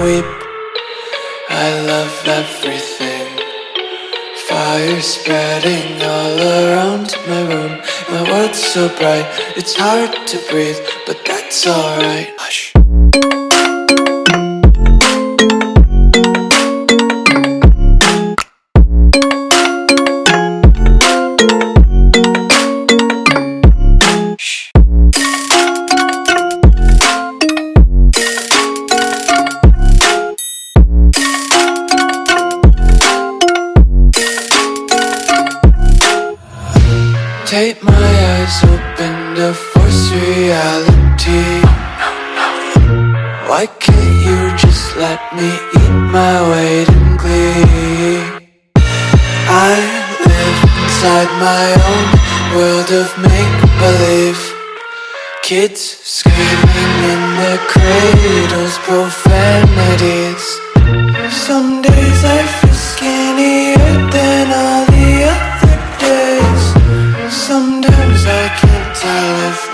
weep. I love everything. Fire spreading all around my room. My world's so bright, it's hard to breathe, but that's alright. Hush. Take my eyes open to force reality. Why can't you just let me eat my weight in glee? I live inside my own world of make-believe. Kids screaming in their cradles, profanities. Some days I feel skinnier than all the other days. Sometimes I can't tell if